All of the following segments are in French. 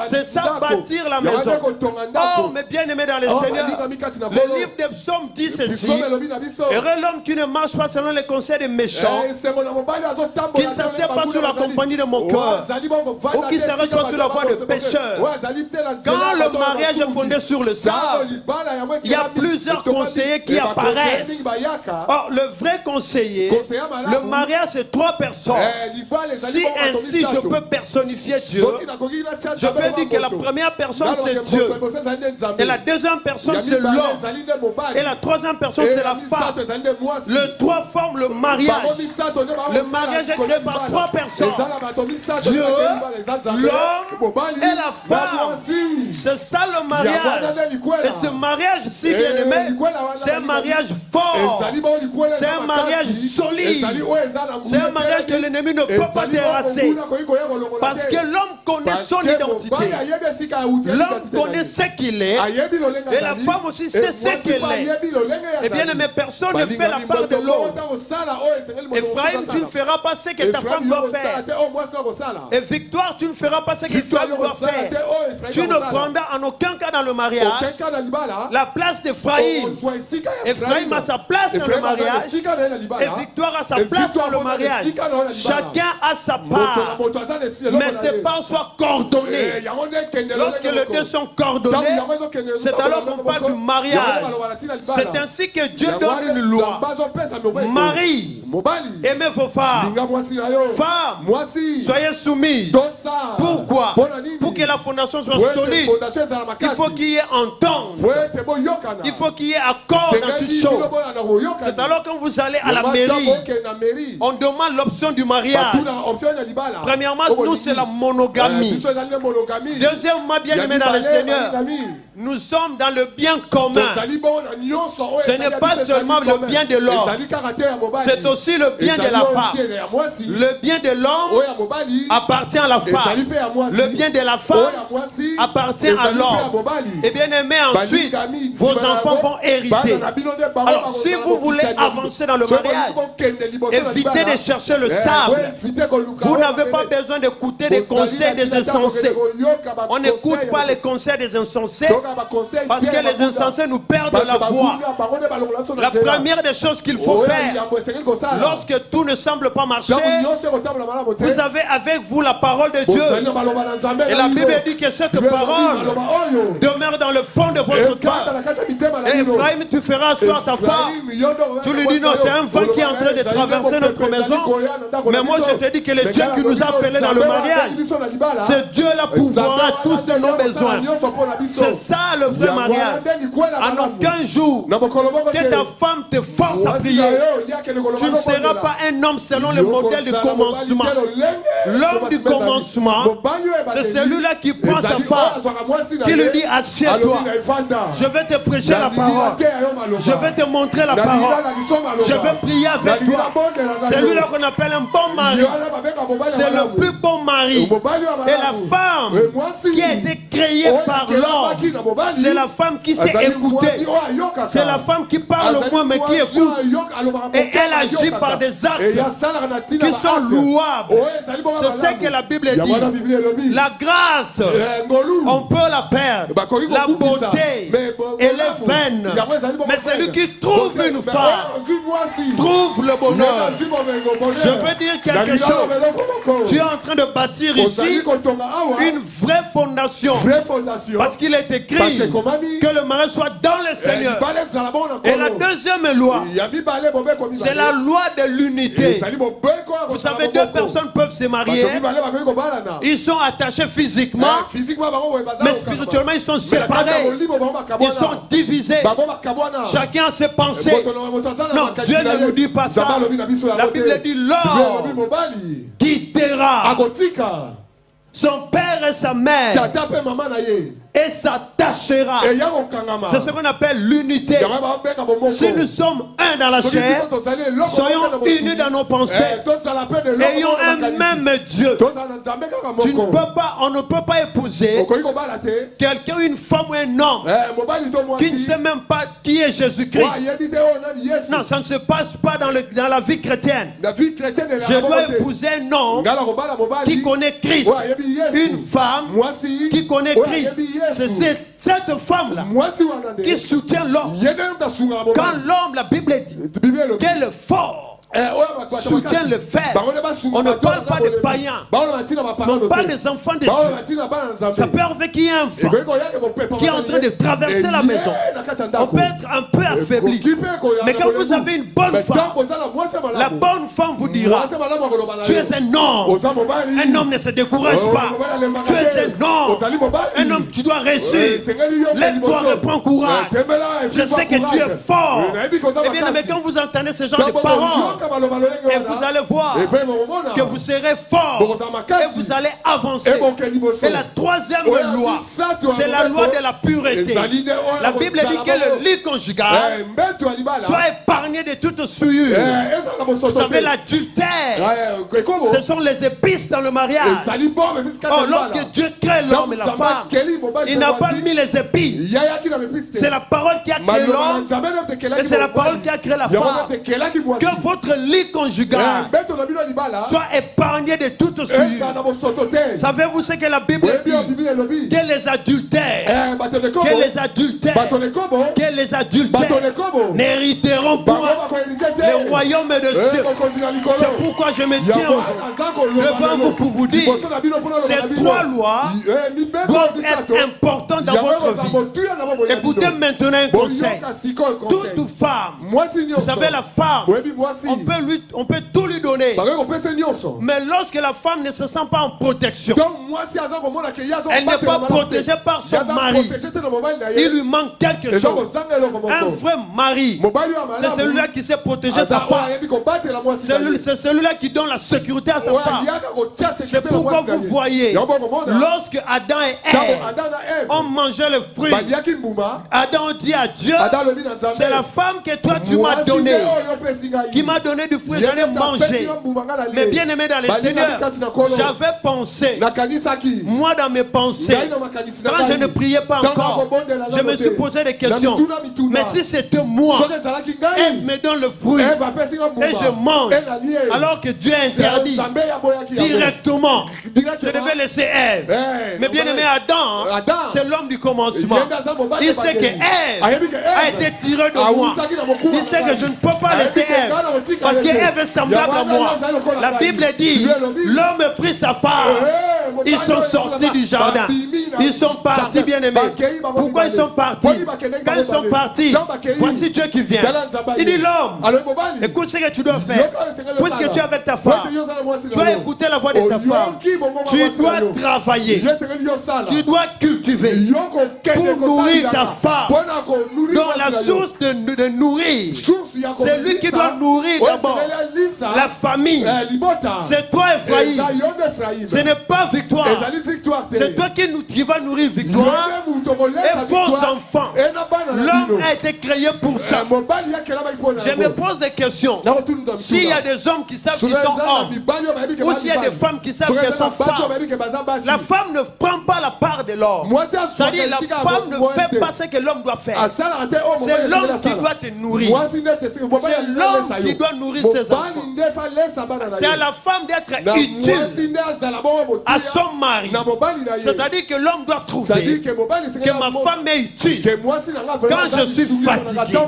C'est ça, bâtir la maison. Oh, mais bien aimé dans le Seigneur, le livre des psaumes dit ceci. Heureux l'homme qui ne marche pas selon les conseils des méchants, qui ne s'assied pas sous la compagnie de mon cœur, ou qui ne s'arrête pas sur la voie de pécheurs. Quand le mariage est fondé sur le sable, il y a plusieurs conseillers qui apparaissent. Or, le vrai conseiller, le mariage c'est 3 personnes. Si ainsi je peux personnifier Dieu, je peux dire que la première personne c'est Dieu, et la deuxième personne c'est l'homme, et la troisième personne c'est la femme. Le 3 forment le mariage. Le mariage est créé par 3 personnes: Dieu, l'homme et la femme. C'est ça le mariage. Et ce mariage, si bien aimé, c'est un mariage fort, c'est un mariage solide, c'est un mariage que l'ennemi ne peut pas terrasser, parce que l'homme connaît son identité, l'homme connaît ce qu'il est, et la femme aussi sait ce qu'elle est. Et bien aimé, personne ne fait la part de l'autre. Ephraim, tu ne feras pas ce que ta femme doit faire. Et Victoire, tu ne feras pas ce que ta femme doit faire. Tu ne prendras en aucun cas dans le mariage la place d'Ephraim. Ephraim a sa place dans le mariage, et Victoire a sa place dans le mariage. Chacun a sa part, mais ses parts soient coordonnées. Lorsque les deux sont coordonnés, c'est alors qu'on parle du mariage. C'est ainsi que Dieu donne une loi. Marie, aimez vos femmes. Femmes, soyez soumises. Pourquoi? Pour que la fondation soit solide, il faut qu'il y ait entente. Il faut qu'il y ait accord dans toutes choses. C'est alors quand vous allez à la mairie, on demande l'option du mariage. Premièrement, nous c'est la monogamie. Deuxièmement, bien aimé dans le Seigneur, nous sommes dans le bien commun. Ce n'est pas seulement le bien de l'homme, c'est aussi le bien de la femme. Le bien de l'homme appartient à la femme. Le bien de la femme appartient à l'homme. Et bien aimé, ensuite, vos enfants vont hériter. Alors, si vous voulez avancer dans le mariage, évitez de chercher le sable. Vous n'avez pas besoin d'écouter les conseils des insensés. On n'écoute pas les conseils des insensés, parce que les insensés nous perdent la voie. La première des choses qu'il faut faire, lorsque tout ne semble pas marcher, vous avez avec vous la parole de Dieu. Et la Bible dit que cette parole demeure dans le fond de votre cœur. Et Ephraim, tu feras asseoir ta femme. Tu lui dis non, c'est un vent qui est en train de traverser notre maison. Mais moi je te dis que le Dieu qui nous a appelés dans le mariage, c'est Dieu là pourvoira tous nos besoins. C'est ça le vrai mariage. En aucun jour que ta femme te force à prier. Tu ne seras pas un homme selon le modèle du commencement. L'homme du commencement, c'est celui-là qui prend sa femme, qui lui dit assieds-toi, je vais te prêcher la parole, je vais te montrer la parole, je vais prier avec toi. C'est lui là qu'on appelle un bon mari. C'est le plus bon mari. Et la femme qui a été créée par l'homme, c'est la femme qui sait écouter. C'est la femme qui parle moins mais qui écoute. Et elle agit par des actes qui sont louables. C'est ce que la Bible dit. La grâce, on peut la perdre. La beauté, elle est vaine. Mais celui qui trouve une femme trouve le bonheur. Je veux dire quelque chose. Tu es en train de bâtir ici une vraie fondation. Parce qu'il est écrit que le mariage soit dans le Seigneur. Et la deuxième loi, c'est la loi de l'unité. Vous savez, 2 personnes peuvent se marier. Ils sont attachés physiquement, mais spirituellement ils sont séparés. Ils sont divisés. Chacun a ses pensées. Non, Dieu ne nous dit pas ça. La Bible dit l'homme quittera son père et sa mère et s'attachera. C'est ce qu'on appelle l'unité. Si nous sommes un dans la chair, soyons unis dans nos pensées, ayons un même Dieu. On ne peut pas épouser quelqu'un, une femme ou un homme qui ne sait même pas qui est Jésus-Christ. Non, ça ne se passe pas dans la vie chrétienne. Je dois épouser un homme qui connaît Christ, une femme qui connaît Christ. C'est cette femme-là qui soutient l'homme. Quand l'homme, la Bible dit qu'elle est forte, soutient le fait. On ne parle pas des païens, on parle des enfants de Dieu. Ça peut arriver qu'il y ait un vent qui est en train de traverser la maison. On peut être un peu affaibli, mais quand vous avez une bonne femme, la bonne femme vous dira: tu es un homme. Un homme ne se décourage pas. Tu es un homme, tu dois réussir. Lève-toi, reprends courage. Je sais que tu es fort. Et bien, mais quand vous entendez ce genre de paroles, et vous allez voir que vous serez fort et vous allez avancer. Et la troisième loi, c'est la loi de la pureté. La Bible dit que le lit conjugal soit épargné de toute souillure. Vous savez, l'adultère, ce sont les épices dans le mariage. Oh, lorsque Dieu crée l'homme et la femme, il n'a pas mis les épices. C'est la parole qui a créé l'homme et c'est la parole qui a créé la femme. Que votre lit conjugal soit épargné de toute souillure. Savez-vous ce que la Bible dit? Que les adultères n'hériteront pas le royaume de Dieu. C'est pourquoi je me tiens devant vous pour vous dire: ces trois lois doivent être importantes dans votre vie. Écoutez maintenant un conseil. Toute femme, vous savez, la femme, on peut tout lui donner. Mais lorsque la femme ne se sent pas en protection, elle n'est pas protégée par son mari, il lui manque quelque chose. Un vrai mari, c'est celui-là qui sait protéger sa femme. C'est celui-là qui donne la sécurité à sa femme. C'est pourquoi vous voyez, lorsque Adam et Ève ont mangé le fruit, Adam dit à Dieu: c'est la femme que toi tu m'as donnée, qui m'a donné du fruit, j'en ai mangé. Mais bien aimé dans les Seigneurs, j'avais pensé, moi dans mes pensées, quand je ne priais pas encore, je me suis posé des questions. Mais si c'était moi, elle me donne le fruit et je mange, alors que Dieu a interdit directement, je devais laisser Ève. Mais bien aimé, Adam, c'est l'homme du commencement. Il sait que Ève a été tirée de moi. Il sait que je ne peux pas laisser Ève, parce que Ève est semblable à moi. La Bible dit: l'homme a pris sa femme. Ils sont sortis du jardin. Ils sont partis, bien aimés. Pourquoi ils sont partis? Quand ils sont partis, voici Dieu qui vient. Il dit: l'homme, écoute ce que tu dois faire. Puisque tu es avec ta femme, tu dois écouter la voix de ta femme. Tu dois travailler. Tu dois cultiver pour nourrir ta femme. Donc la source de nourrir, c'est lui qui doit nourrir d'abord la famille. C'est toi, Ephraïm. Ce n'est pas Victoire. C'est toi qui va nourrir Victoire et vos enfants. L'homme a été créé pour ça. Je me pose des questions. S'il y a des hommes qui savent qu'ils sont hommes, ou s'il y a des femmes qui savent qu'elles sont femmes, la femme ne prend pas la part de l'homme. C'est-à-dire, la femme ne fait pas ce que l'homme doit faire. C'est l'homme qui doit te nourrir. C'est l'homme qui doit nourrir ses enfants. C'est à la femme d'être utile à son mari. C'est-à-dire que l'homme doit trouver que ma femme est utile. Quand je suis fatigué,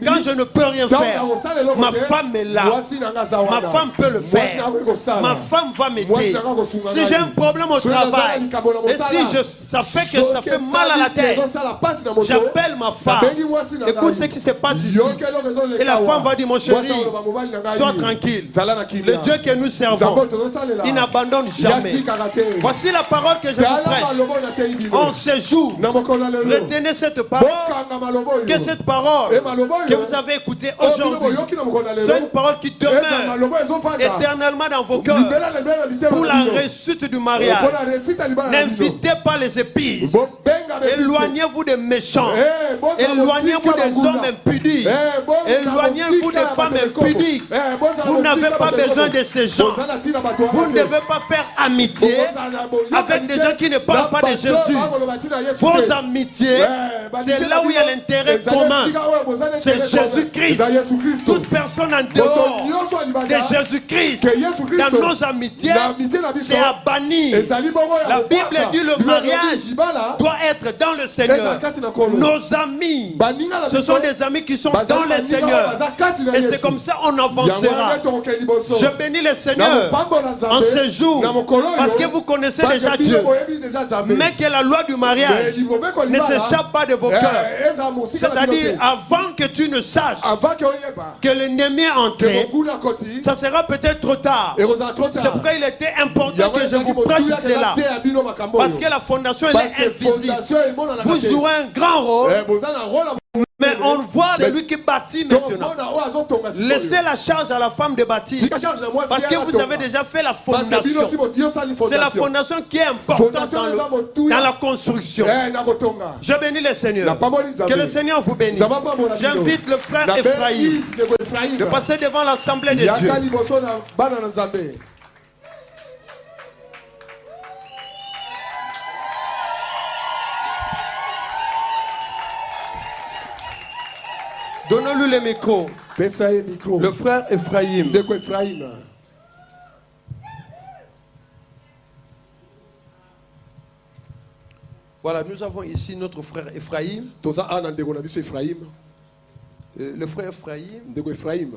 quand je ne peux rien faire, ma femme est là. Ma femme peut le faire. Ma femme va m'aider. Si j'ai un problème au travail, et si ça fait mal à la tête, j'appelle ma femme. Écoute ce qui se passe ici. Et la femme va dire: mon chéri, sois tranquille. Le Dieu que nous servons, il n'abandonne jamais. Voici la parole que je vous prêche. En ce jour, retenez cette parole. Que cette parole que vous avez écoutée aujourd'hui, c'est une parole qui demeure éternellement dans vos cœurs pour la réussite du mariage. N'invitez pas les épices. Éloignez-vous des méchants. Éloignez-vous des hommes impudiques. Éloignez-vous des femmes impudiques. Vous n'avez pas besoin de ces gens. Vous ne devez pas faire amitié avec des gens qui ne parlent pas de Jésus. Vos amitiés, c'est là où il y a l'intérêt commun. C'est Jésus-Christ. Toute personne en dehors de Jésus-Christ, dans nos amitiés, c'est à bannir. La Bible dit le mariage doit être dans le Seigneur. Nos amis, ce sont des amis qui sont dans le Seigneur. Et c'est comme ça on avancera. Je bénis le Seigneur en ce jour parce que vous connaissez déjà Dieu. Mais que la loi du mariage ne s'échappe pas de vos cœurs. C'est-à-dire, avant que tu ne saches que l'ennemi est entré, ça sera peut-être trop tard. C'est pourquoi il était important que je vous prêche cela. Parce que la fondation elle est invisible. Vous jouez un grand rôle. Mais on voit celui qui bâtit maintenant. Laissez la charge à la femme de bâtir. Parce que vous avez déjà fait la fondation. C'est la fondation qui est importante dans la construction. Je bénis le Seigneur. Que le Seigneur vous bénisse. J'invite le frère Ephraïm de passer devant l'assemblée de Dieu. Donnons-lui le micro. Le frère Ephraïm. Voilà, nous avons ici notre frère Ephraïm. Le frère Ephraïm.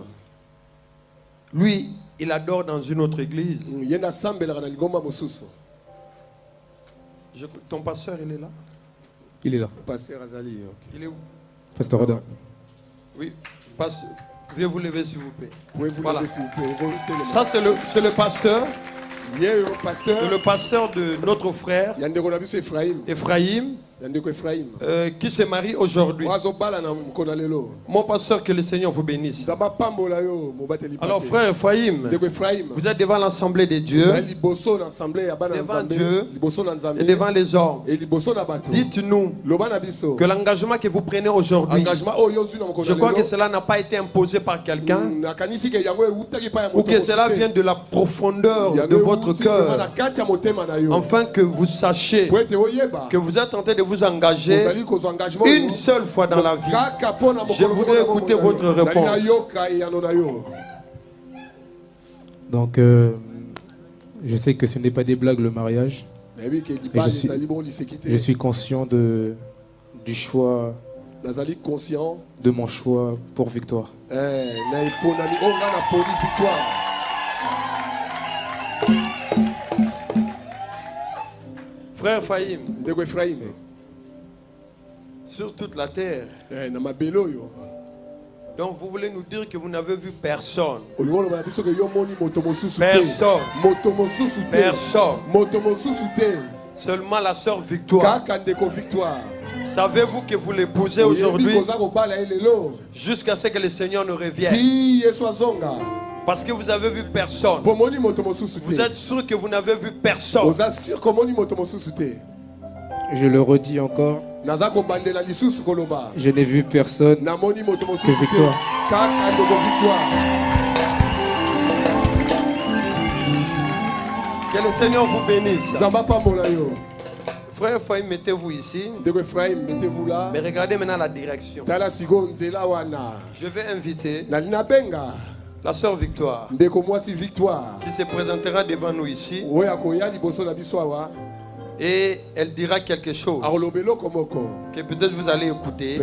Lui, il adore dans une autre église. Ton pasteur, il est là? Il est là. Pasteur Azali. Il est où? Pasteur Adam. Oui, pasteur. Veuillez vous lever s'il vous plaît. Voilà. Ça c'est le pasteur. C'est le pasteur de notre frère Ephraïm. Qui se marie aujourd'hui. Mon pasteur, que le Seigneur vous bénisse. Alors frère Ephraïm, vous êtes devant l'assemblée de Dieu, devant Dieu et devant les hommes. Dites-nous que l'engagement que vous prenez aujourd'hui, je crois que cela n'a pas été imposé par quelqu'un, ou que cela vient de la profondeur de votre cœur, afin que vous sachiez que vous êtes en train de vous engager une seule fois dans la vie. Je voudrais écouter votre réponse. Donc, je sais que ce n'est pas des blagues le mariage. Je suis conscient du choix, de mon choix pour victoire. Frère Ephraïm, sur toute la terre. Donc vous voulez nous dire que vous n'avez vu personne. Personne. Seulement la sœur Victoire. Savez-vous que vous l'épousez aujourd'hui jusqu'à ce que le Seigneur ne revienne? Parce que vous avez vu personne. Vous êtes sûr que vous n'avez vu personne. Je le redis encore. Je n'ai vu personne que Victoire. Que le Seigneur vous bénisse. Frère Ephraïm, mettez-vous ici. Mais regardez maintenant la direction. Je vais inviter la sœur Victoire qui se présentera devant nous ici. Et elle dira quelque chose que peut-être vous allez écouter.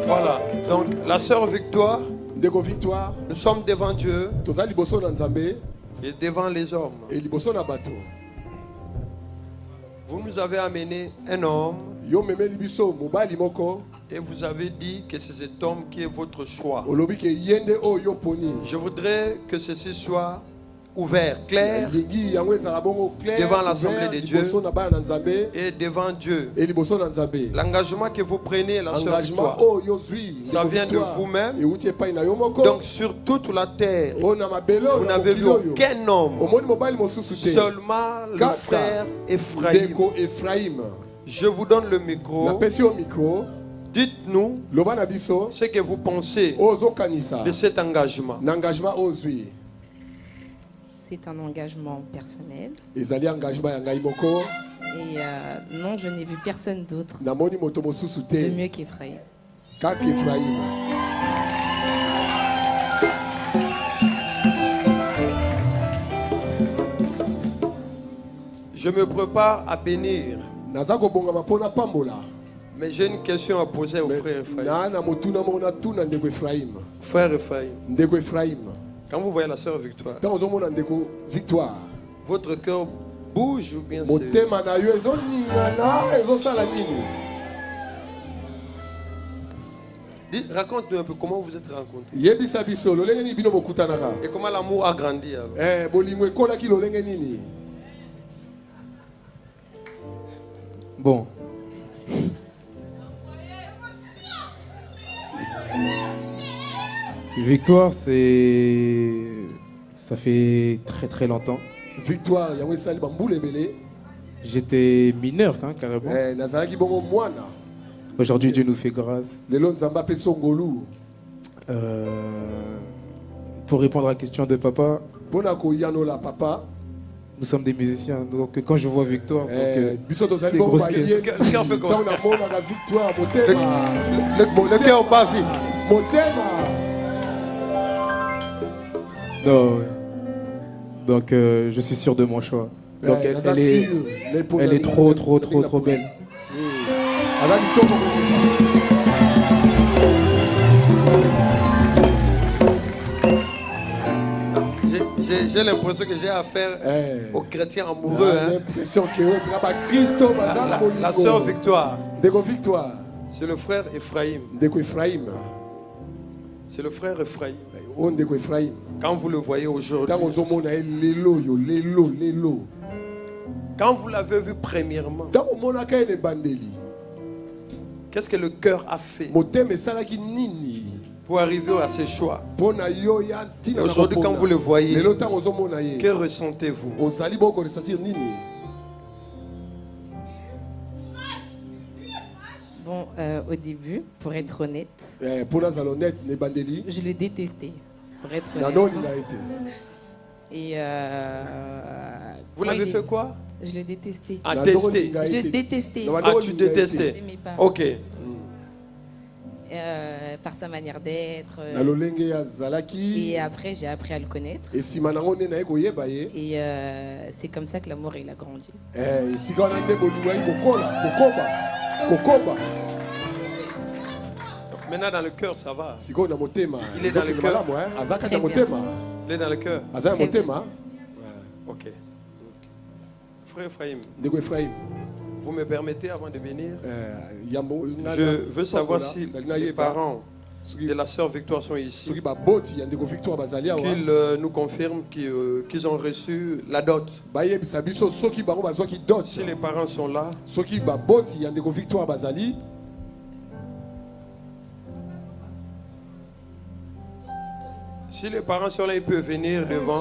Voilà, donc la sœur Victoire, nous sommes devant Dieu et devant les hommes. Vous nous avez amené un homme et vous avez dit que c'est cet homme qui est votre choix. Je voudrais que ceci soit ouvert, clair, devant l'Assemblée de Dieu et devant Dieu. L'engagement que vous prenez, la sœur Victoire, ça vient de vous-même. Donc sur toute la terre, vous n'avez vu aucun homme, seulement le frère Ephraïm. Je vous donne le micro. Dites-nous ce que vous pensez de cet engagement. C'est un engagement personnel. Et non, je n'ai vu personne d'autre de mieux qu'Ephraïm. Je me prépare à bénir. Mais j'ai une question à poser au frère Ephraïm. Frère Ephraïm, quand vous voyez la sœur Victoire, votre cœur bouge ou bien c'est... Raconte-nous un peu comment vous êtes rencontrés. Et comment l'amour a grandi alors. Bon. Victoire, ça fait très très longtemps. Victoire, j'étais mineur carrément. Aujourd'hui, Dieu nous fait grâce. Pour répondre à la question de papa, nous sommes des musiciens, donc quand je vois Victoire, les grosses caisses. Le cœur bat vite. Non. Donc je suis sûr de mon choix. Donc elle est trop belle. J'ai l'impression que j'ai affaire aux chrétiens amoureux. La sœur Victoire. C'est le frère Ephraïm. C'est le frère Ephraïm. Quand vous le voyez aujourd'hui, quand vous l'avez vu premièrement, qu'est-ce que le cœur a fait pour arriver à ce choix? Et aujourd'hui, quand vous le voyez, que ressentez-vous? Bon, au début, pour être honnête, je le détestais. Pour être honnête. Et vous l'avez fait quoi? Je le détestais. Ah, testé. Je le détestais. Ah, tu détestais. Je n'aimais pas. Ok. Par sa manière d'être. Et après, j'ai appris à le connaître. Et c'est comme ça que l'amour il a grandi. Maintenant dans le cœur ça va. Il est dans le cœur. Il est dans le cœur. Ok. Frère Ephraïm, vous me permettez avant de venir? Je veux savoir si les parents de la sœur Victoire sont ici. Qu'ils nous confirment qu'ils ont reçu la dot. Si les parents sont là. Si les parents sont là, ils peuvent venir devant.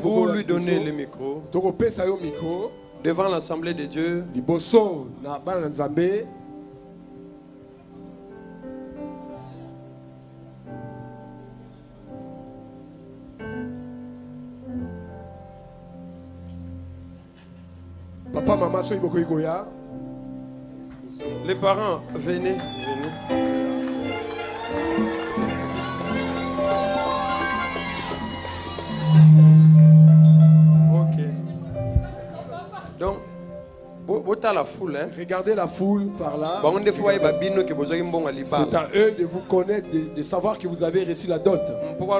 Vous lui donnez le micro. Devant l'Assemblée de Dieu. Papa, maman, soyez beaucoup égoïa. Les parents, venez. Ok. Donc, la foule, hein? Regardez la foule par là. C'est à eux de vous connaître, de savoir que vous avez reçu la dot. Pour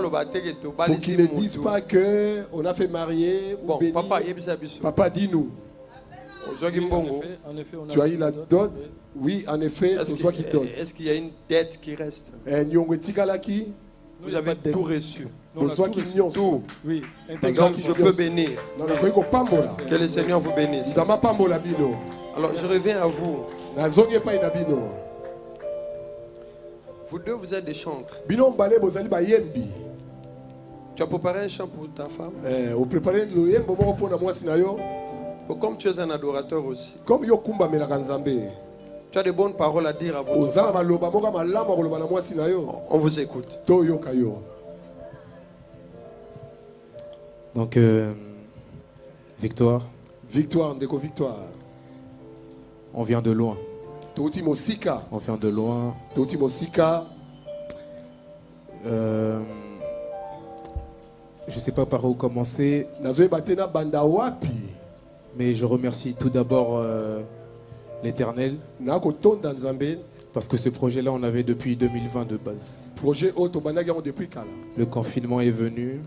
qu'ils ne disent pas qu'on a fait marier ou bénir. Papa, dis-nous. Tu as eu la dot? Oui, en effet. Est-ce qu'il y a une dette qui reste? Vous avez tout reçu. Tout. Oui. Donc je peux bénir. Que le Seigneur vous bénisse. Alors je reviens à vous. Vous deux, vous êtes des chantres. Tu as préparé un chant pour ta femme? Comme tu es un adorateur aussi. Tu as de bonnes paroles à dire à votre femme. On vous écoute. Donc, Victoire. Victoire, Ndeko Victoire. On vient de loin. On vient de loin. Je ne sais pas par où commencer. Mais je remercie tout d'abord l'Éternel. Parce que ce projet-là, on l'avait depuis 2020 de base. Le confinement est venu.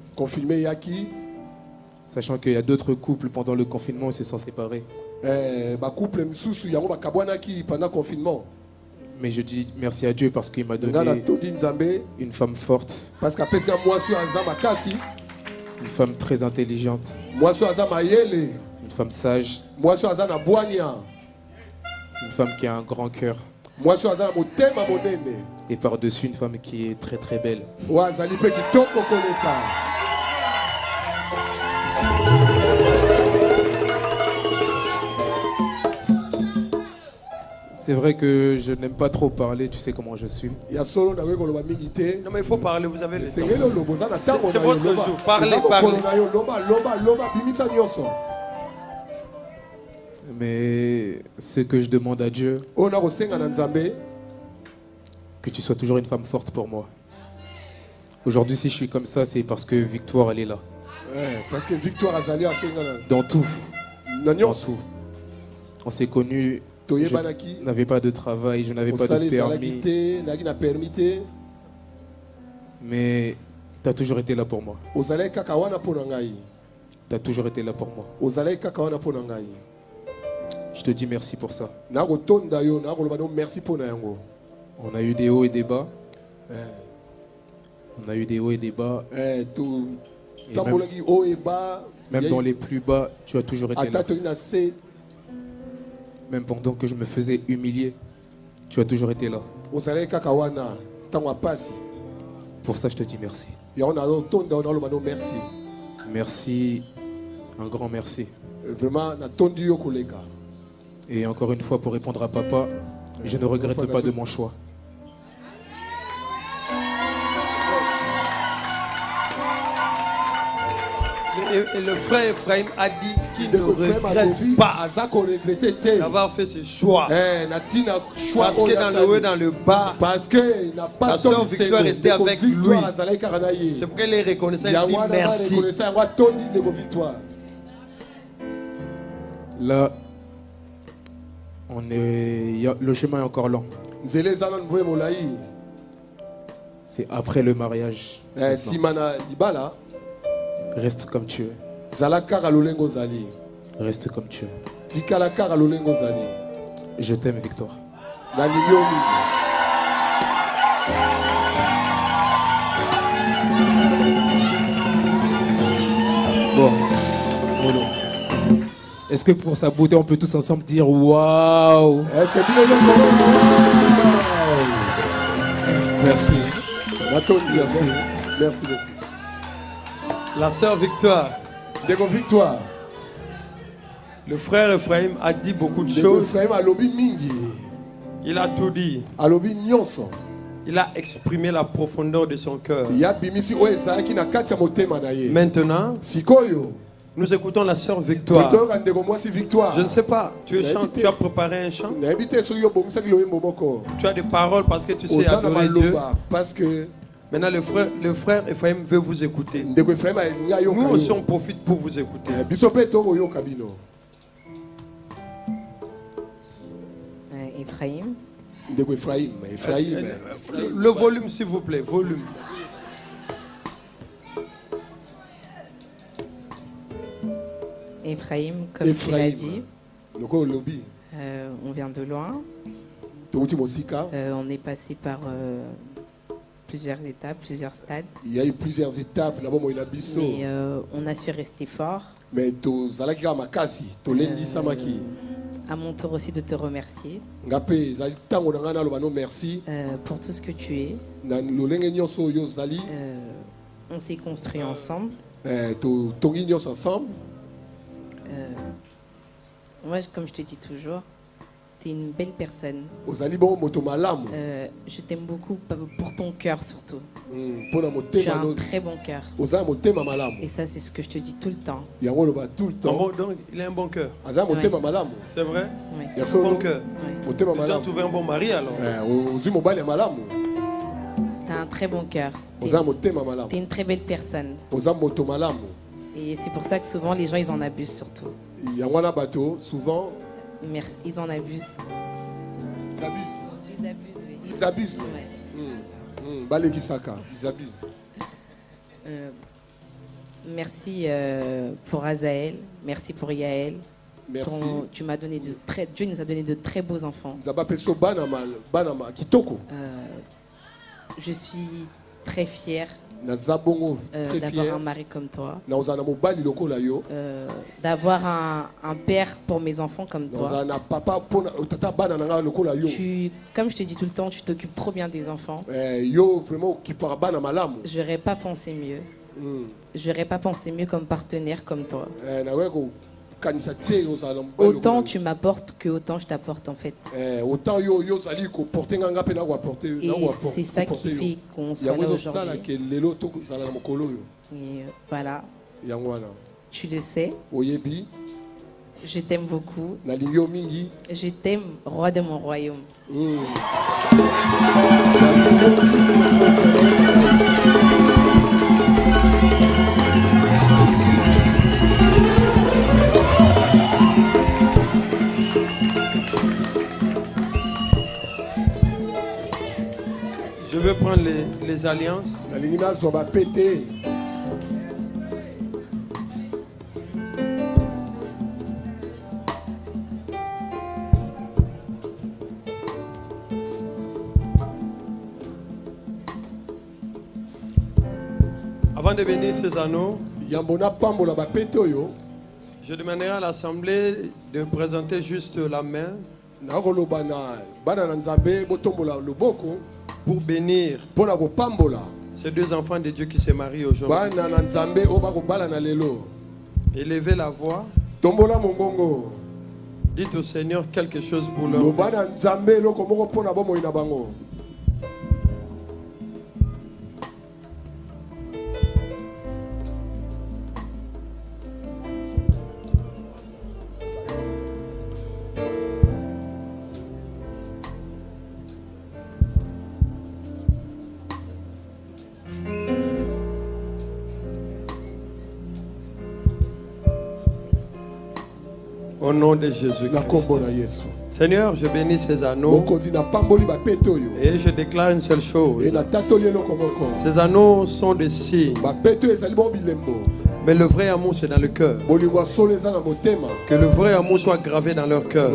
Sachant qu'il y a d'autres couples pendant le confinement, ils se sont séparés. Mais je dis merci à Dieu parce qu'il m'a donné une femme forte. Une femme très intelligente. Une femme sage. Une femme qui a un grand cœur. Et par-dessus, une femme qui est très très belle. C'est vrai que je n'aime pas trop parler, tu sais comment je suis. Non mais il faut parler, vous avez le temps. C'est votre jour, parlez. Mais ce que je demande à Dieu, que tu sois toujours une femme forte pour moi. Aujourd'hui, si je suis comme ça, c'est parce que Victoire, elle est là. Parce que Victoire dans tout. Dans tout. On s'est connus. Je n'avais pas de travail, je n'avais pas de permis. Mais tu as toujours été là pour moi. Tu as toujours été là pour moi. Je te dis merci pour ça. On a eu des hauts et des bas. Même dans les plus bas, tu as toujours été là. Même pendant que je me faisais humilier, tu as toujours été là. Pour ça, je te dis merci. Merci, un grand merci. Et encore une fois, pour répondre à papa, je ne regrette pas de mon choix. Et le frère Ephraim a dit qu'il ne regrette pas d'avoir fait ce choix. Parce que dans le haut et dans le bas, la sœur Victoire était avec lui. C'est pourquoi il est reconnaissant. Il dit merci. Là, le chemin est encore long. C'est après le mariage. Reste comme tu es. Reste comme tu es. Je t'aime, Victoire. Bon, est-ce que pour sa beauté, on peut tous ensemble dire waouh? Merci. Merci beaucoup. La sœur Victoire. Victoire. Le frère Ephraim a dit beaucoup de choses. Il a tout dit. Il a exprimé la profondeur de son cœur. Maintenant, nous écoutons la sœur Victoire. Je ne sais pas, tu as préparé un chant. Tu as des paroles parce que tu sais adorer Dieu. Maintenant, le frère Ephraim veut vous écouter. Nous aussi, on profite pour vous écouter. Ephraim. Le volume, s'il vous plaît, volume. Ephraim, comme tu l'as dit, on vient de loin. On est passé par plusieurs étapes, plusieurs stades. Il y a eu plusieurs étapes. Mais on a su rester fort. Mais à mon tour aussi de te remercier pour tout ce que tu es. On s'est construit ensemble. Moi, comme je te dis toujours, tu es une belle personne. Je t'aime beaucoup pour ton cœur surtout. Tu as un très bon cœur. Et ça, c'est ce que je te dis tout le temps. Donc, il a un bon cœur. C'est vrai? Oui. Il a un bon cœur. Tu dois trouver un bon mari alors. Tu as un très bon cœur. Tu es une très belle personne. Et c'est pour ça que souvent les gens ils en abusent surtout. Souvent. Merci, ils en abusent. Ils abusent. Ils abusent, oui. Ils abusent. Ouais. Ils abusent. Merci pour Azaël. Merci pour Yaël. Merci. Dieu nous a donné de très beaux enfants. Je suis très fière d'avoir un mari comme toi, d'avoir un père pour mes enfants comme toi. Comme je te dis tout le temps, tu t'occupes trop bien des enfants. J'aurais pas pensé mieux. J'aurais pas pensé mieux comme partenaire comme toi. Autant tu m'apportes que autant je t'apporte en fait. Et c'est ça qui fait qu'on soit là aujourd'hui. Et voilà. Tu le sais. Je t'aime beaucoup. Je t'aime, roi de mon royaume. Je veux prendre les alliances. Avant de bénir ces anneaux, je demanderai à l'Assemblée de présenter juste la main pour bénir ces deux enfants de Dieu qui se marient aujourd'hui. Élevez la voix. Dites au Seigneur quelque chose pour leur vie. Au nom de Jésus-Christ. Seigneur, je bénis ces anneaux et je déclare une seule chose. Ces anneaux sont des signes. Mais le vrai amour, c'est dans le cœur. Que le vrai amour soit gravé dans leur cœur.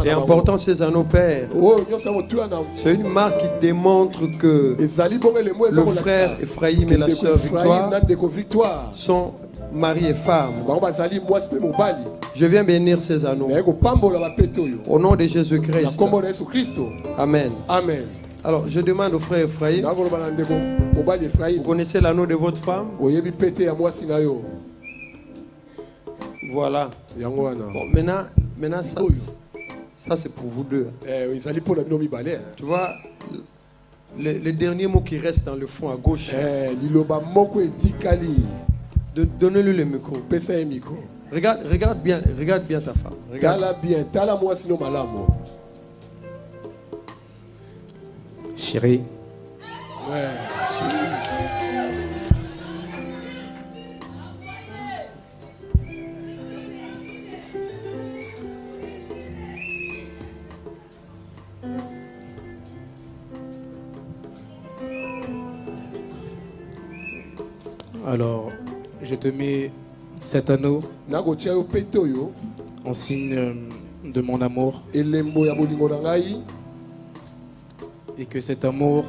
Et en portant ces anneaux, Père, c'est une marque qui démontre que le frère Ephraïm et la sœur Victoire sont mari et femme. Je viens bénir ces anneaux. Au nom de Jésus-Christ. Amen. Amen. Alors, je demande au frère Ephraïm. Vous connaissez l'anneau de votre femme? Voilà. Bon, maintenant ça c'est pour vous deux. Tu vois, le dernier mot qui reste dans le fond à gauche. Donnez-lui le micro. Regarde bien ta femme. Regarde bien. Chérie. Ouais, chérie. Alors, je te mets cet anneau en signe de mon amour. Et que cet amour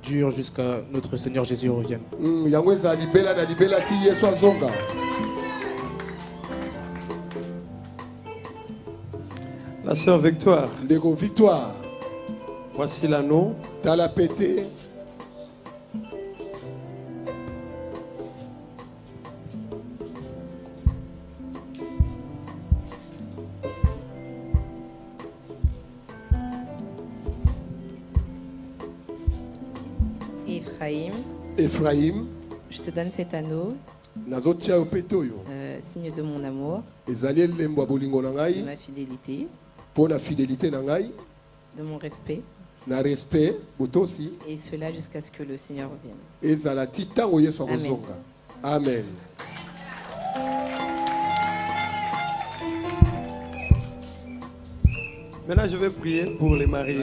dure jusqu'à notre Seigneur Jésus revienne. La sœur Victoire. Victoire. Voici l'anneau. T'as la pété. Ephraim, je te donne cet anneau, signe de mon amour, de ma fidélité, de mon respect, et cela jusqu'à ce que le Seigneur revienne. Amen. Amen. Maintenant, je vais prier pour les mariés.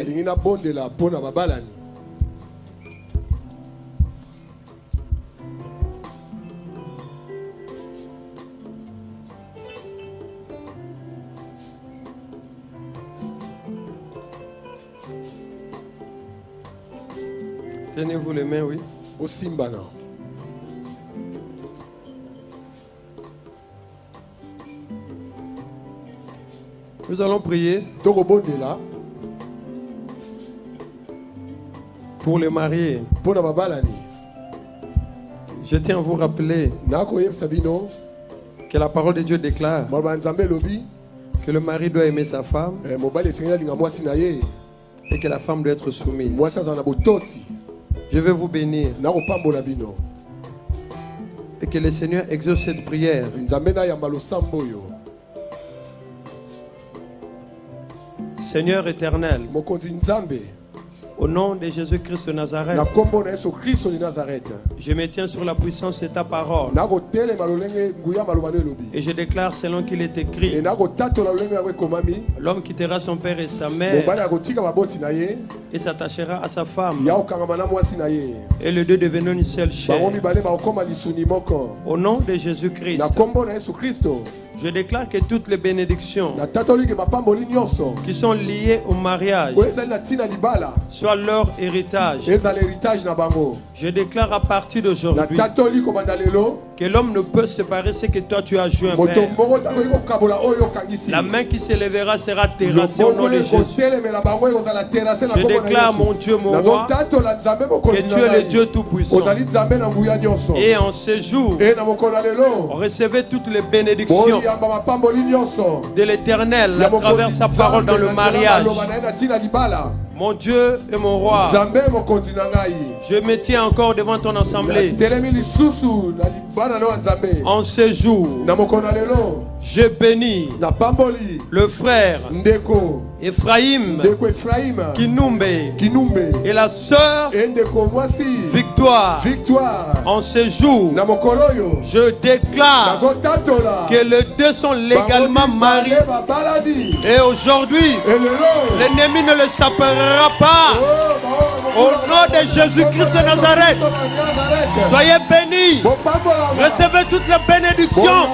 Tenez-vous les mains, oui. Au Simbana. Nous allons prier pour les mariés. Je tiens à vous rappeler que la parole de Dieu déclare que le mari doit aimer sa femme et que la femme doit être soumise. Je vais vous bénir et que le Seigneur exauce cette prière. Seigneur éternel, au nom de Jésus-Christ de Nazareth, je me tiens sur la puissance de ta parole et je déclare selon qu'il est écrit: l'homme quittera son père et sa mère et s'attachera à sa femme, et les deux devenant une seule chair. Au nom de Jésus-Christ, je déclare que toutes les bénédictions qui sont liées au mariage soient leur héritage. Je déclare à partir d'aujourd'hui que l'homme ne peut séparer ce que toi tu as joint. La main qui s'élèvera sera terrassée au nom de Jésus. Je déclare, mon Dieu, mon roi, que tu es le Dieu tout-puissant. Et en ce jour, recevez toutes les bénédictions de l'Éternel à travers sa parole dans le mariage. Mon Dieu et mon roi, je me tiens encore devant ton assemblée. En ce jour, je bénis le frère Ephraim Kinumbe et la sœur Victoire. En ce jour, je déclare que les deux sont légalement mariés. Et aujourd'hui, l'ennemi ne le sapera pas. Au nom de Jésus-Christ de Nazareth, soyez bénis. Recevez toutes les bénédictions.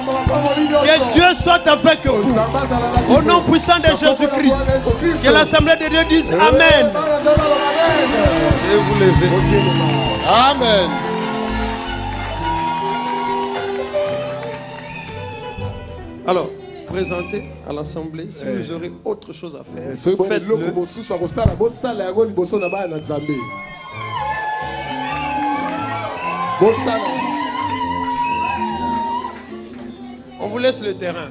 Que Dieu soit avec vous. Au nom puissant de Jésus-Christ. Que l'Assemblée de Dieu dise Amen. Et vous levez. Amen. Alors, présentez à l'Assemblée. Si vous aurez autre chose à faire, faites-le. On vous laisse le terrain.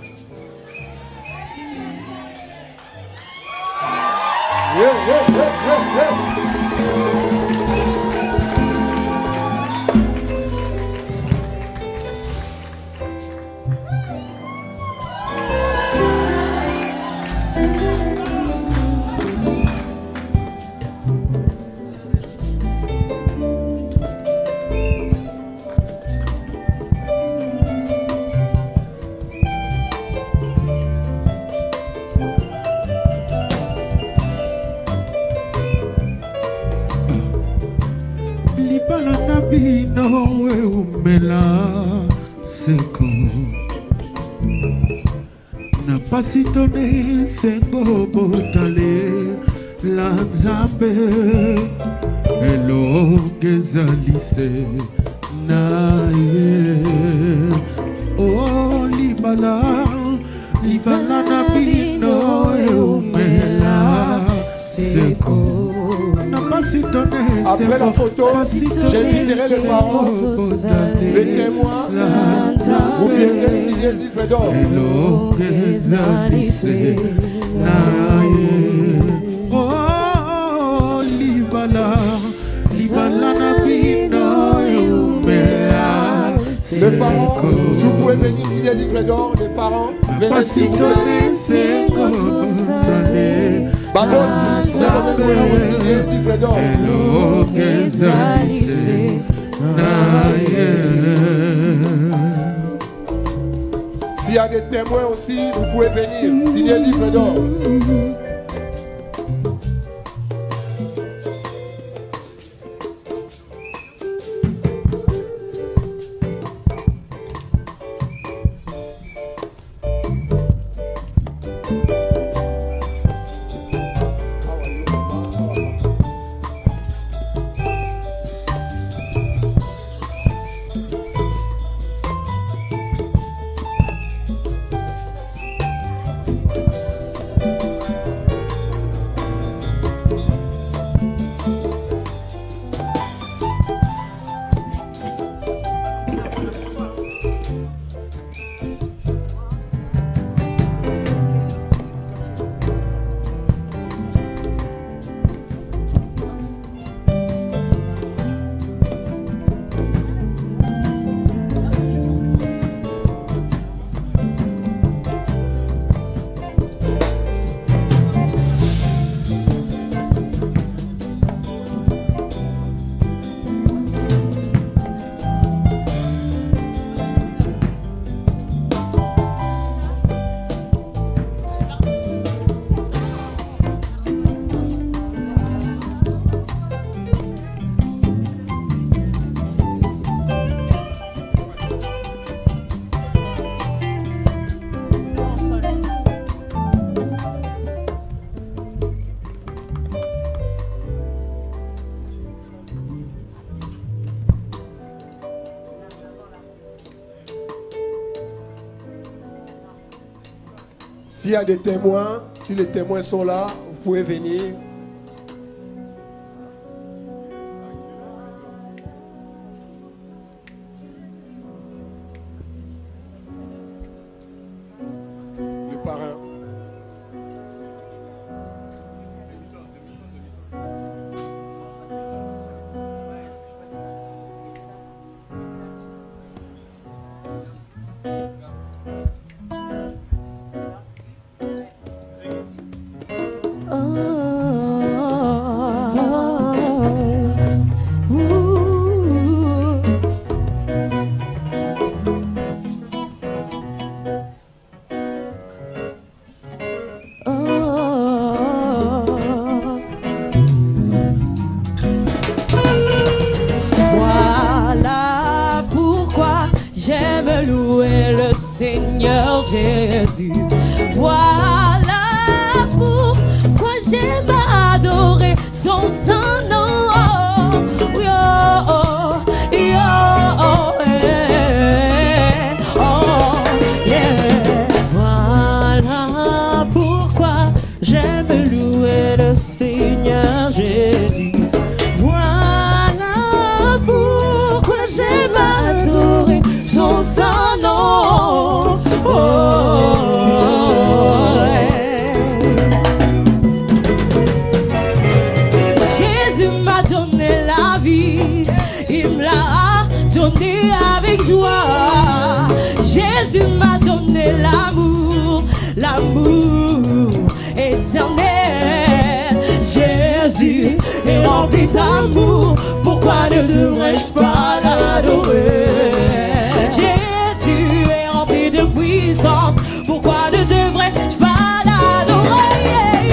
Pasitone sengo botale la nzambe elongo ezali se na ye oh libala na bino eumela seko. Après la photo, j'inviterai les parents, les témoins. Vous viendrez signer le livre d'or. Oh, libala na bino eumela. Les parents, si vous pouvez venir signer le livre d'or, les parents, venez s'il vous plaît. Baboti, c'est le livre d'or. S'il y a des témoins aussi, vous pouvez venir signer le livre d'or. S'il y a des témoins, si les témoins sont là, vous pouvez venir. Le parrain. Jésus. Voilà pourquoi j'aime adorer son saint nom. Oh, oh, yeah. Voilà pourquoi j'aime louer le Seigneur Jésus. Voilà pourquoi j'aime adorer son saint nom. Jésus m'a donné la vie, il me l'a donné avec joie. Jésus m'a donné l'amour, l'amour éternel. Jésus est rempli d'amour, pourquoi ne devrais-je pas l'adorer? Jésus est rempli de puissance, pourquoi ne devrais-je pas l'adorer?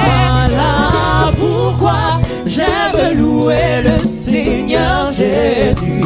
Voilà pourquoi j'aime louer le Seigneur Jésus.